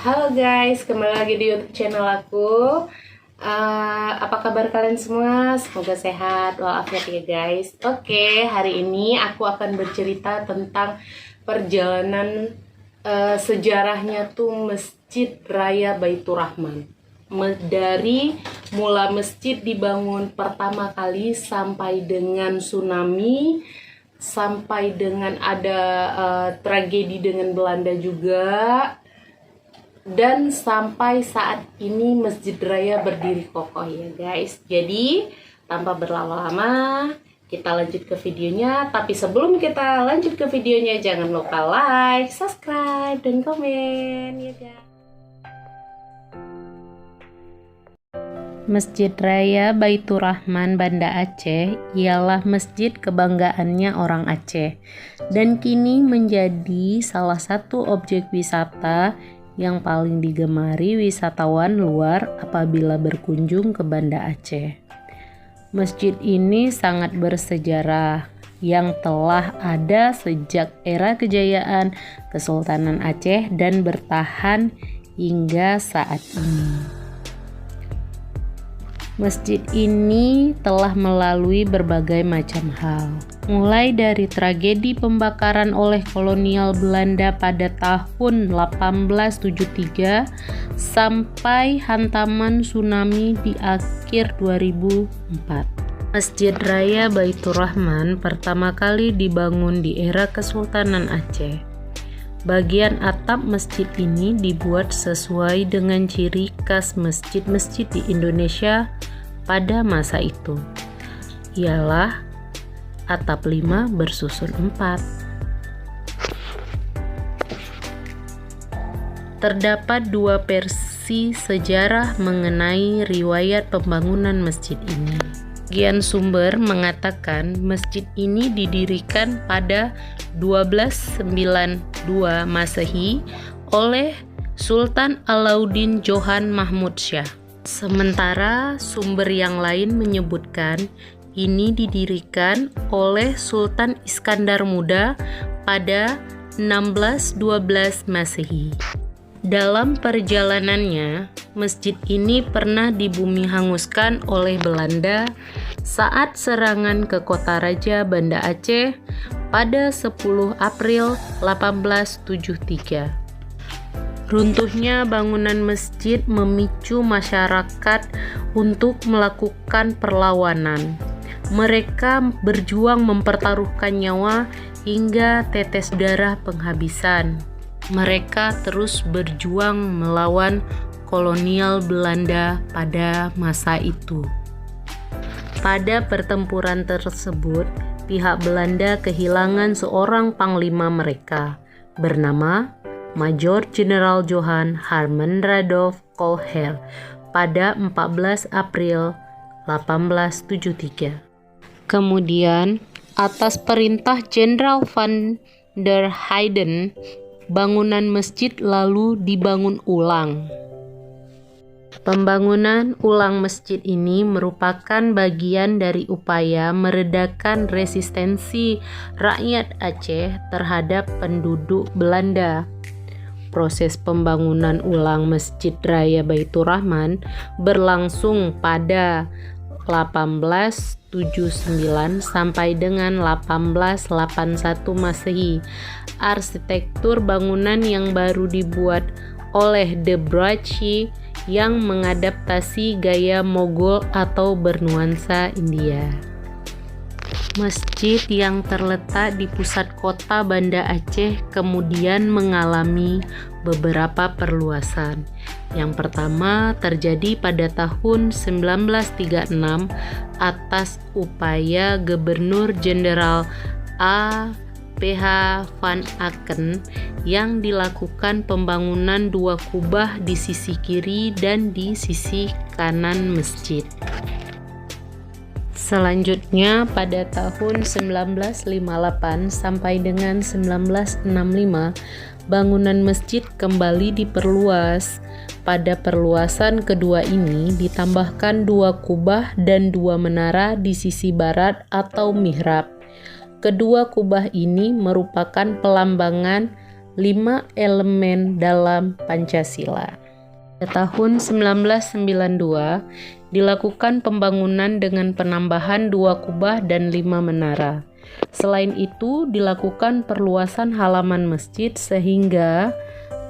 Halo guys, kembali lagi di YouTube channel aku. Apa kabar kalian semua? Semoga sehat walafiat ya guys. Oke, hari ini aku akan bercerita tentang perjalanan sejarahnya tuh Masjid Raya Baitur Rahman. Dari mula masjid dibangun pertama kali sampai dengan tsunami, sampai dengan ada tragedi dengan Belanda juga, dan sampai saat ini Masjid Raya berdiri kokoh ya guys. Jadi tanpa berlama-lama kita lanjut ke videonya. Tapi sebelum kita lanjut ke videonya, jangan lupa like, subscribe, dan komen ya guys. Masjid Raya Baitur Rahman Banda Aceh ialah masjid kebanggaannya orang Aceh dan kini menjadi salah satu objek wisata yang paling digemari wisatawan luar apabila berkunjung ke Banda Aceh. Masjid ini sangat bersejarah yang telah ada sejak era kejayaan Kesultanan Aceh dan bertahan hingga saat ini. Masjid ini telah melalui berbagai macam hal, mulai dari tragedi pembakaran oleh kolonial Belanda pada tahun 1873 sampai hantaman tsunami di akhir 2004. Masjid Raya Baitur Rahman pertama kali dibangun di era Kesultanan Aceh. Bagian atap masjid ini dibuat sesuai dengan ciri khas masjid-masjid di Indonesia pada masa itu, ialah atap 5 bersusun 4. Terdapat dua versi sejarah mengenai riwayat pembangunan masjid ini. Sebagian sumber mengatakan masjid ini didirikan pada 1292 Masehi oleh Sultan Alauddin Johan Mahmud Shah. Sementara sumber yang lain menyebutkan ini didirikan oleh Sultan Iskandar Muda pada 1612 Masehi. Dalam perjalanannya, masjid ini pernah dibumi hanguskan oleh Belanda saat serangan ke kota raja Banda Aceh pada 10 April 1873. Runtuhnya bangunan masjid memicu masyarakat untuk melakukan perlawanan. Mereka berjuang mempertaruhkan nyawa hingga tetes darah penghabisan. Mereka terus berjuang melawan kolonial Belanda pada masa itu. Pada pertempuran tersebut, pihak Belanda kehilangan seorang panglima mereka bernama Major Jenderal Johan Herman Rudolf Koolhaar pada 14 April 1873. Kemudian, atas perintah Jenderal van der Heyden, bangunan masjid lalu dibangun ulang. Pembangunan ulang masjid ini merupakan bagian dari upaya meredakan resistensi rakyat Aceh terhadap penduduk Belanda. Proses pembangunan ulang Masjid Raya Baitur Rahman berlangsung pada 1879 sampai dengan 1881 Masehi. Arsitektur bangunan yang baru dibuat oleh De Bracci yang mengadaptasi gaya Mogol atau bernuansa India. Masjid yang terletak di pusat kota Banda Aceh kemudian mengalami beberapa perluasan. Yang pertama terjadi pada tahun 1936 atas upaya Gubernur Jenderal A. P.H. van Aken yang dilakukan pembangunan dua kubah di sisi kiri dan di sisi kanan masjid. Selanjutnya pada tahun 1958 sampai dengan 1965 bangunan masjid kembali diperluas. Pada perluasan kedua ini ditambahkan dua kubah dan dua menara di sisi barat atau mihrab. Kedua kubah ini merupakan pelambangan 5 elemen dalam Pancasila. Pada tahun 1992 dilakukan pembangunan dengan penambahan 2 kubah dan 5 menara. Selain itu dilakukan perluasan halaman masjid sehingga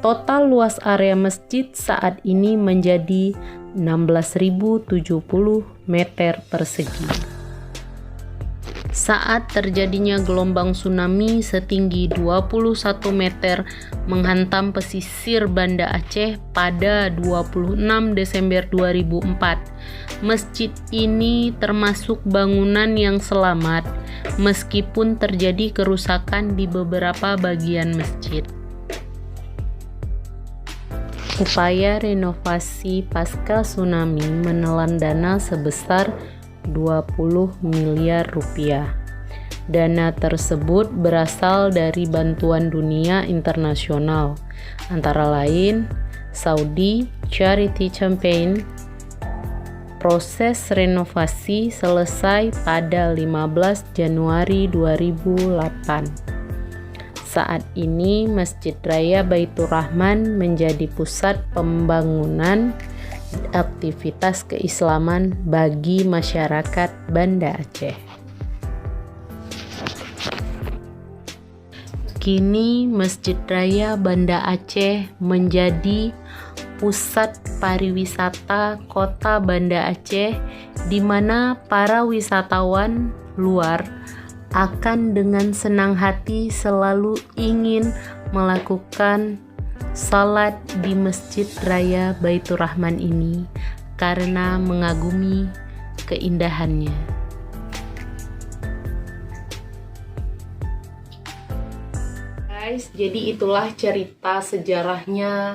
total luas area masjid saat ini menjadi 16.070 meter persegi. Saat terjadinya gelombang tsunami setinggi 21 meter menghantam pesisir Banda Aceh pada 26 Desember 2004. Masjid ini termasuk bangunan yang selamat meskipun terjadi kerusakan di beberapa bagian masjid. Upaya renovasi pasca tsunami menelan dana sebesar 20 miliar rupiah. Dana tersebut berasal dari bantuan dunia internasional, antara lain Saudi Charity Campaign. Proses renovasi selesai pada 15 Januari 2008. Saat ini Masjid Raya Baitur Rahman menjadi pusat pembangunan aktivitas keislaman bagi masyarakat Banda Aceh. Kini Masjid Raya Banda Aceh menjadi pusat pariwisata kota Banda Aceh, di mana para wisatawan luar akan dengan senang hati selalu ingin melakukan salat di Masjid Raya Baitur Rahman ini karena mengagumi keindahannya. Guys, jadi itulah cerita sejarahnya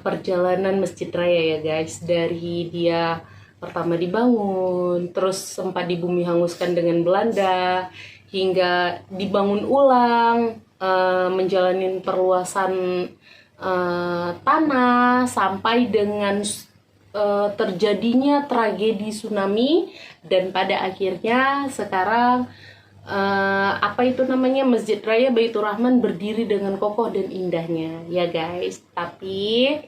perjalanan Masjid Raya ya guys. Dari dia pertama dibangun, terus sempat dibumi hanguskan dengan Belanda, hingga dibangun ulang, menjalani perluasan tanah sampai dengan terjadinya tragedi tsunami, dan pada akhirnya sekarang Masjid Raya Baitur Rahman berdiri dengan kokoh dan indahnya ya guys. Tapi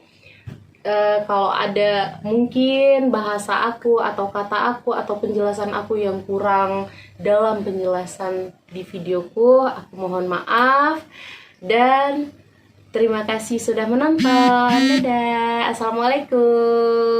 kalau ada mungkin bahasa aku atau kata aku atau penjelasan aku yang kurang dalam penjelasan di videoku, aku mohon maaf dan terima kasih sudah menonton. Dadah, assalamualaikum.